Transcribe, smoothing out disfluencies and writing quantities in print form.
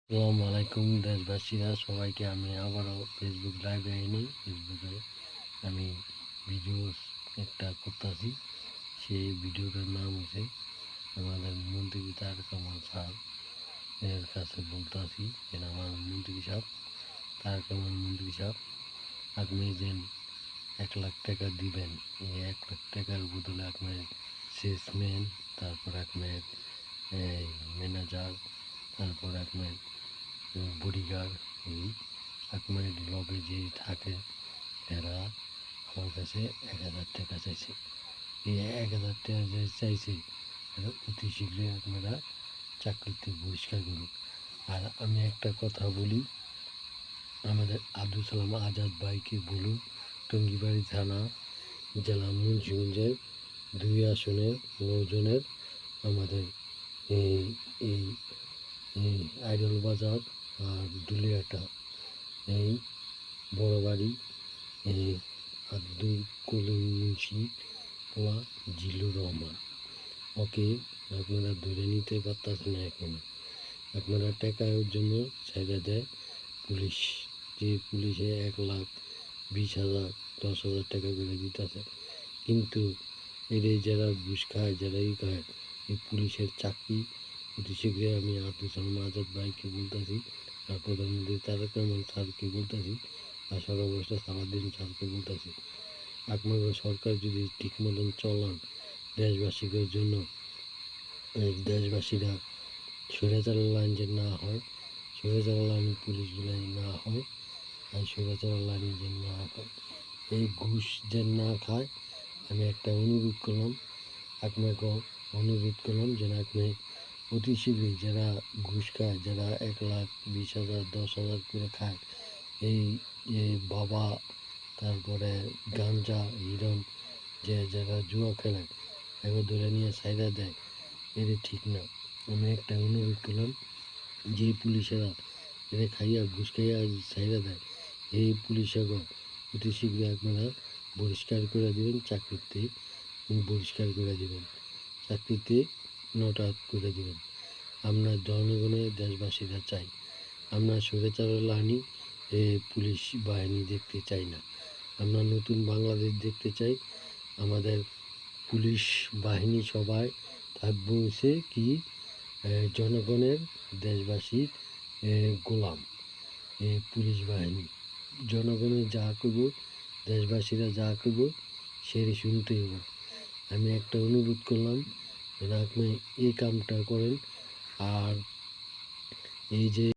আসসালামু আলাইকুম দেশবাসীরা, সবাইকে আমি আবারও ফেসবুক লাইভে এনে ফেসবুকে আমি ভিডিও একটা করতেছি। সেই ভিডিওটার নাম হচ্ছে আমাদের মন্ত্রী তারেক রহমান স্যার এর কাছে বলতেছি যে আমার মন্ত্রী সাহেব তারেক রহমান মন্ত্রী সাহেব, আপনি যে 1 লাখ টাকা দিবেন, এই 1 লাখ টাকার বদলে আপনার সেলসম্যান, তারপর আপনার ম্যানেজার, তারপর আপনার বডিগার্ড, এই আপনার লগে যে থাকে এরা আমার কাছে 1,000 টাকা চাইছে। এই 1,000 টাকা যে চাইছে এরা অতি শীঘ্রই আপনারা চাকরিতে বহিষ্কার করুন। আর আমি একটা কথা বলি, আমাদের আব্দুল সালাম আজাদ ভাইকে বলুন, টঙ্গিবাড়ি থানা জেলা মুন্সিগঞ্জের 2 আসনের 9 জনের আমাদের এই এই আইডল বাজার আর দুলিয়াটা এই বড় বাড়ি এই আব্দুল কলিম মুন্সি পোলা জিল্লুর রহমান, ওকে আপনারা ধরে নিতে পারতেছেন না। এখন আপনারা টাকার জন্য ছেড়ে দেয় পুলিশ, যে পুলিশে 1,20,000 10,000 টাকা করে দিতেছে, কিন্তু এর যারা ঘুষ খায়, যারা খায়, এই পুলিশের চাকরি অতি শীঘ্রই আমি আব্দুল সালাম আজাদ ভাইকে বলতেছি, আর প্রধানমন্ত্রী তারেক রহমান স্যারকে বলতেছি, আর সর্বশেষ সালাউদ্দিন স্যারকে বলতেছি, আপনারা সরকার যদি ঠিক মতন চলান দেশবাসীদের জন্য, দেশবাসীরা স্বৈরাচারের লাইন যে না হয়, স্বৈরাচারের লাইন পুলিশগুলো না হয়, আর স্বৈরাচারের লাইন যে না হয়, এই ঘুষ যে না খায়, আমি একটা অনুরোধ করলাম, আপনাকে অনুরোধ করলাম যেন আপনি অতি শীঘ্রই যারা ঘুষ খায়, যারা 1,20,000 10,000 করে খায়, এই বাবা, তারপরে গাঞ্জা হিরণ, যে যারা জুয়া খেলে এবার ধরে নিয়ে সাইডা দেয়, এটা ঠিক না। আমি একটা অনুরোধ করলাম, যে পুলিশেরা এরা খাইয়া ঘুষ খাইয়া সাইডা দেয়, এই পুলিশকে অতি শীঘ্রই আপনারা বহিষ্কার করে দেবেন, চাকরিতে বহিষ্কার করে দেবেন, চাকরিতে নট আউট করে দেবেন। আমরা জনগণের দেশবাসীরা চাই, আমরা স্বৈরাচারের লাইনি পুলিশ বাহিনী দেখতে চাই না। আমরা নতুন বাংলাদেশ দেখতে চাই। আমাদের পুলিশ বাহিনী সবাই থাকবে হচ্ছে কি জনগণের, দেশবাসীর গোলাম। পুলিশ বাহিনী জনগণের যা করব, দেশবাসীরা যা করব সেটা শুনতে হবে। আমি একটা অনুরোধ করলাম যেন আপনি এই কামটা করেন। আর এই যে